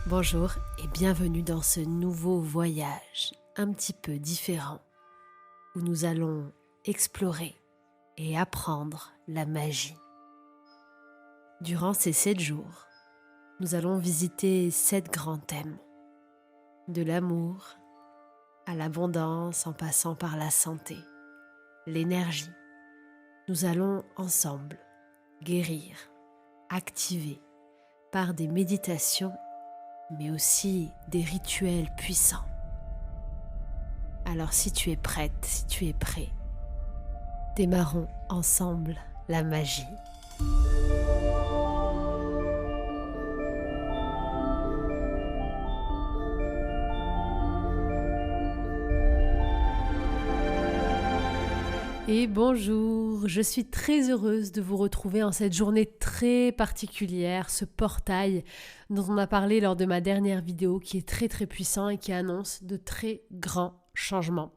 Bonjour et bienvenue dans ce nouveau voyage un petit peu différent où nous allons explorer et apprendre la magie. Durant ces 7 jours, nous allons visiter 7 grands thèmes, de l'amour à l'abondance en passant par la santé, l'énergie. Nous allons ensemble guérir, activer par des méditations mais aussi des rituels puissants. Alors si tu es prête, si tu es prêt, démarrons ensemble la magie. Et bonjour, je suis très heureuse de vous retrouver en cette journée très particulière, ce portail dont on a parlé lors de ma dernière vidéo qui est très puissant et qui annonce de très grands changements.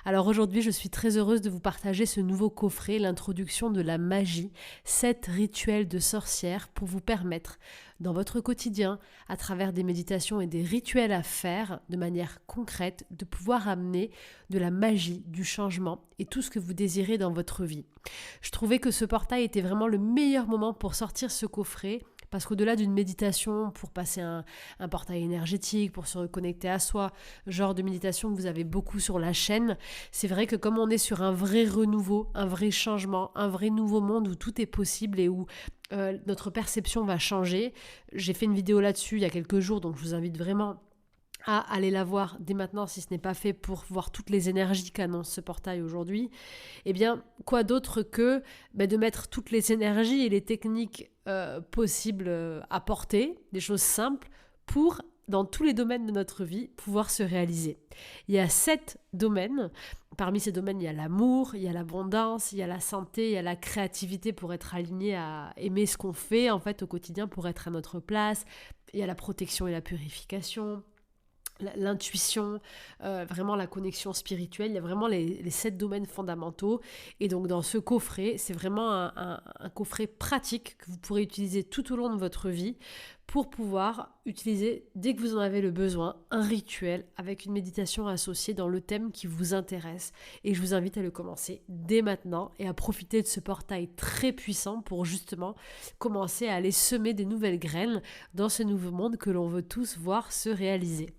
Alors aujourd'hui, je suis très heureuse de vous partager ce nouveau coffret, l'introduction de la magie, 7 rituels de sorcière pour vous permettre dans votre quotidien, à travers des méditations et des rituels à faire de manière concrète, de pouvoir amener de la magie, du changement et tout ce que vous désirez dans votre vie. Je trouvais que ce portail était vraiment le meilleur moment pour sortir ce coffret parce qu'au-delà d'une méditation pour passer un portail énergétique, pour se reconnecter à soi, genre de méditation que vous avez beaucoup sur la chaîne, c'est vrai que comme on est sur un vrai renouveau, un vrai changement, un vrai nouveau monde où tout est possible et où notre perception va changer, j'ai fait une vidéo là-dessus il y a quelques jours, donc je vous invite vraiment à aller la voir dès maintenant si ce n'est pas fait pour voir toutes les énergies qu'annonce ce portail aujourd'hui. Eh bien, quoi d'autre que de mettre toutes les énergies et les techniques possibles à porter, des choses simples, pour, dans tous les domaines de notre vie, pouvoir se réaliser. Il y a 7 domaines. Parmi ces domaines, il y a l'amour, il y a l'abondance, il y a la santé, il y a la créativité pour être aligné à aimer ce qu'on fait en fait au quotidien, pour être à notre place. Il y a la protection et la purification, l'intuition, vraiment la connexion spirituelle. Il y a vraiment les 7 domaines fondamentaux. Et donc dans ce coffret, c'est vraiment un coffret pratique que vous pourrez utiliser tout au long de votre vie pour pouvoir utiliser, dès que vous en avez le besoin, un rituel avec une méditation associée dans le thème qui vous intéresse. Et je vous invite à le commencer dès maintenant et à profiter de ce portail très puissant pour justement commencer à aller semer des nouvelles graines dans ce nouveau monde que l'on veut tous voir se réaliser.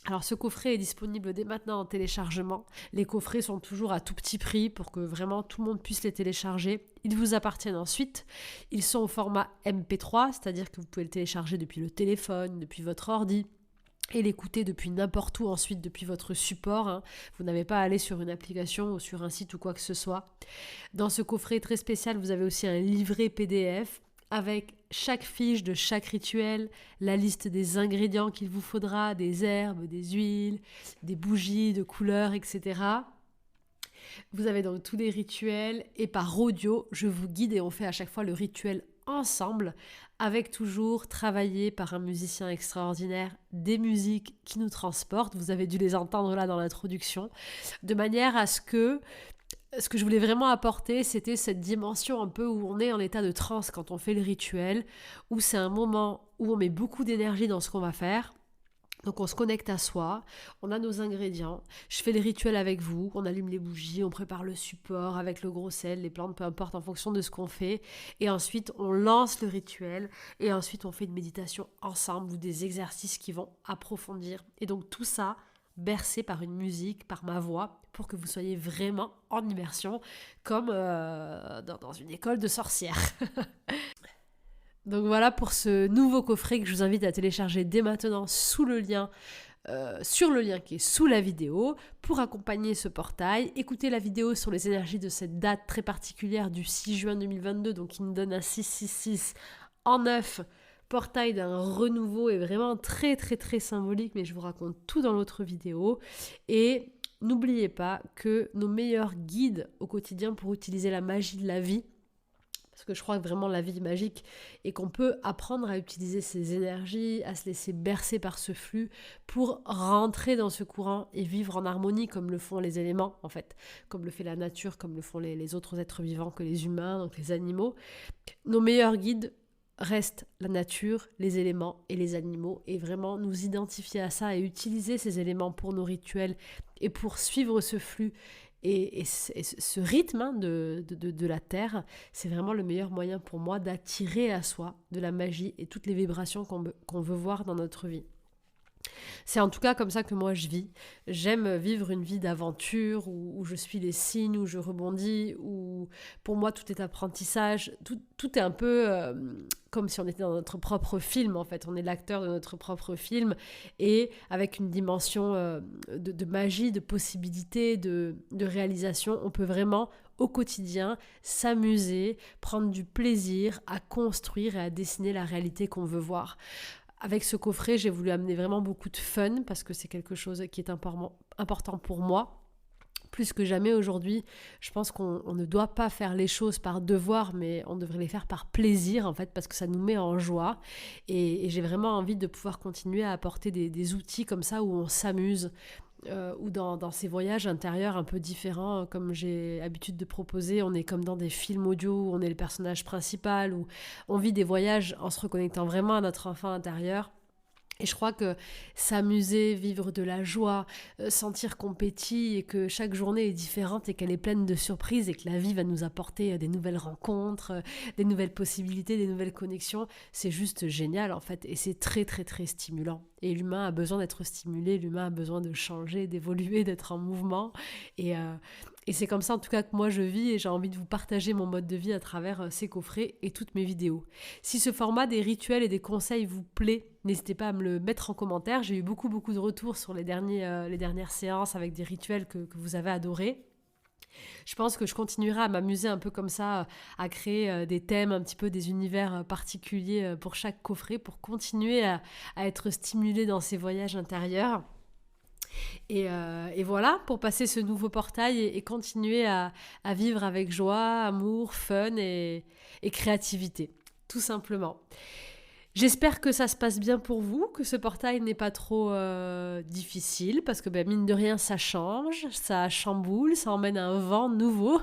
Alors ce coffret est disponible dès maintenant en téléchargement. Les coffrets sont toujours à tout petit prix pour que vraiment tout le monde puisse les télécharger. Ils vous appartiennent ensuite. Ils sont au format MP3, c'est-à-dire que vous pouvez le télécharger depuis le téléphone, depuis votre ordi et l'écouter depuis n'importe où ensuite, depuis votre support. Vous n'avez pas à aller sur une application ou sur un site ou quoi que ce soit. Dans ce coffret très spécial, vous avez aussi un livret PDF avec chaque fiche de chaque rituel, la liste des ingrédients qu'il vous faudra, des herbes, des huiles, des bougies de couleurs, etc. Vous avez donc tous les rituels et par audio, je vous guide et on fait à chaque fois le rituel ensemble avec toujours travaillé par un musicien extraordinaire, des musiques qui nous transportent. Vous avez dû les entendre là dans l'introduction, de manière à ce que je voulais vraiment apporter, c'était cette dimension un peu où on est en état de transe quand on fait le rituel, où c'est un moment où on met beaucoup d'énergie dans ce qu'on va faire. Donc on se connecte à soi, on a nos ingrédients, je fais les rituels avec vous, on allume les bougies, on prépare le support avec le gros sel, les plantes, peu importe, en fonction de ce qu'on fait. Et ensuite on lance le rituel et ensuite on fait une méditation ensemble ou des exercices qui vont approfondir. Et donc tout ça bercé par une musique, par ma voix, pour que vous soyez vraiment en immersion, comme dans une école de sorcières. Donc voilà pour ce nouveau coffret que je vous invite à télécharger dès maintenant sous le lien, sur le lien qui est sous la vidéo, pour accompagner ce portail. Écoutez la vidéo sur les énergies de cette date très particulière du 6 juin 2022, donc qui nous donne un 666 en 9, portail d'un renouveau est vraiment très symbolique, mais je vous raconte tout dans l'autre vidéo. Et n'oubliez pas que nos meilleurs guides au quotidien pour utiliser la magie de la vie, parce que je crois que vraiment la vie est magique et qu'on peut apprendre à utiliser ces énergies, à se laisser bercer par ce flux pour rentrer dans ce courant et vivre en harmonie comme le font les éléments en fait, comme le fait la nature, comme le font les autres êtres vivants que les humains, donc les animaux. Nos meilleurs guides reste la nature, les éléments et les animaux, et vraiment nous identifier à ça et utiliser ces éléments pour nos rituels et pour suivre ce flux et ce rythme de la Terre, c'est vraiment le meilleur moyen pour moi d'attirer à soi de la magie et toutes les vibrations qu'on veut voir dans notre vie. C'est en tout cas comme ça que moi je vis. J'aime vivre une vie d'aventure où je suis les signes, où je rebondis, où pour moi tout est apprentissage. Tout est un peu comme si on était dans notre propre film en fait. On est l'acteur de notre propre film et avec une dimension de magie, de possibilité, de réalisation. On peut vraiment au quotidien s'amuser, prendre du plaisir à construire et à dessiner la réalité qu'on veut voir. Avec ce coffret, j'ai voulu amener vraiment beaucoup de fun parce que c'est quelque chose qui est important pour moi. Plus que jamais aujourd'hui, je pense qu'on ne doit pas faire les choses par devoir, mais on devrait les faire par plaisir en fait, parce que ça nous met en joie. Et j'ai vraiment envie de pouvoir continuer à apporter des outils comme ça où on s'amuse. Ou dans ces voyages intérieurs un peu différents, comme j'ai l'habitude de proposer, on est comme dans des films audio où on est le personnage principal, où on vit des voyages en se reconnectant vraiment à notre enfant intérieur. Et je crois que s'amuser, vivre de la joie, sentir qu'on pétille et que chaque journée est différente et qu'elle est pleine de surprises et que la vie va nous apporter des nouvelles rencontres, des nouvelles possibilités, des nouvelles connexions, c'est juste génial en fait et c'est très très très stimulant. Et l'humain a besoin d'être stimulé, l'humain a besoin de changer, d'évoluer, d'être en mouvement et c'est comme ça en tout cas que moi je vis et j'ai envie de vous partager mon mode de vie à travers ces coffrets et toutes mes vidéos. Si ce format des rituels et des conseils vous plaît, n'hésitez pas à me le mettre en commentaire. J'ai eu beaucoup de retours sur les dernières séances avec des rituels que vous avez adorés. Je pense que je continuerai à m'amuser un peu comme ça, à créer des thèmes, un petit peu des univers particuliers pour chaque coffret, pour continuer à être stimulé dans ces voyages intérieurs. Et voilà, pour passer ce nouveau portail et continuer à vivre avec joie, amour, fun et créativité, tout simplement. J'espère que ça se passe bien pour vous, que ce portail n'est pas trop difficile, parce que mine de rien, ça change, ça chamboule, ça emmène un vent nouveau.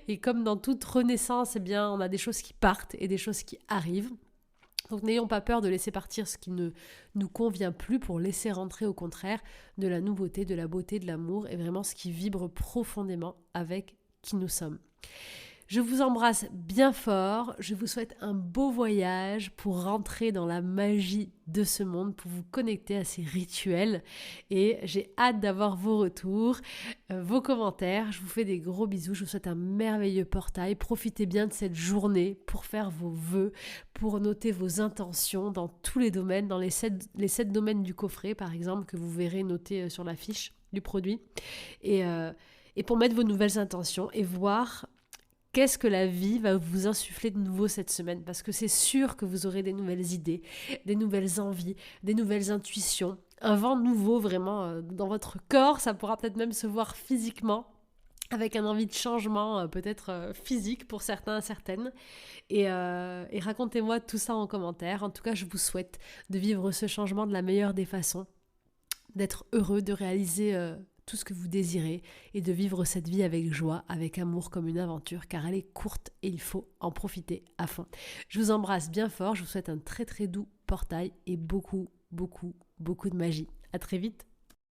Et comme dans toute renaissance, on a des choses qui partent et des choses qui arrivent. Donc n'ayons pas peur de laisser partir ce qui ne nous convient plus pour laisser rentrer au contraire de la nouveauté, de la beauté, de l'amour et vraiment ce qui vibre profondément avec qui nous sommes. Je vous embrasse bien fort, je vous souhaite un beau voyage pour rentrer dans la magie de ce monde, pour vous connecter à ces rituels et j'ai hâte d'avoir vos retours, vos commentaires. Je vous fais des gros bisous, je vous souhaite un merveilleux portail. Profitez bien de cette journée pour faire vos vœux, pour noter vos intentions dans tous les domaines, dans les 7 domaines du coffret par exemple que vous verrez notés sur la fiche du produit et pour mettre vos nouvelles intentions et voir qu'est-ce que la vie va vous insuffler de nouveau cette semaine? Parce que c'est sûr que vous aurez des nouvelles idées, des nouvelles envies, des nouvelles intuitions, un vent nouveau vraiment dans votre corps. Ça pourra peut-être même se voir physiquement avec un envie de changement peut-être physique pour certains, certaines. Et racontez-moi tout ça en commentaire. En tout cas, je vous souhaite de vivre ce changement de la meilleure des façons, d'être heureux, de réaliser tout ce que vous désirez et de vivre cette vie avec joie, avec amour comme une aventure car elle est courte et il faut en profiter à fond. Je vous embrasse bien fort, je vous souhaite un très très doux portail et beaucoup de magie. À très vite.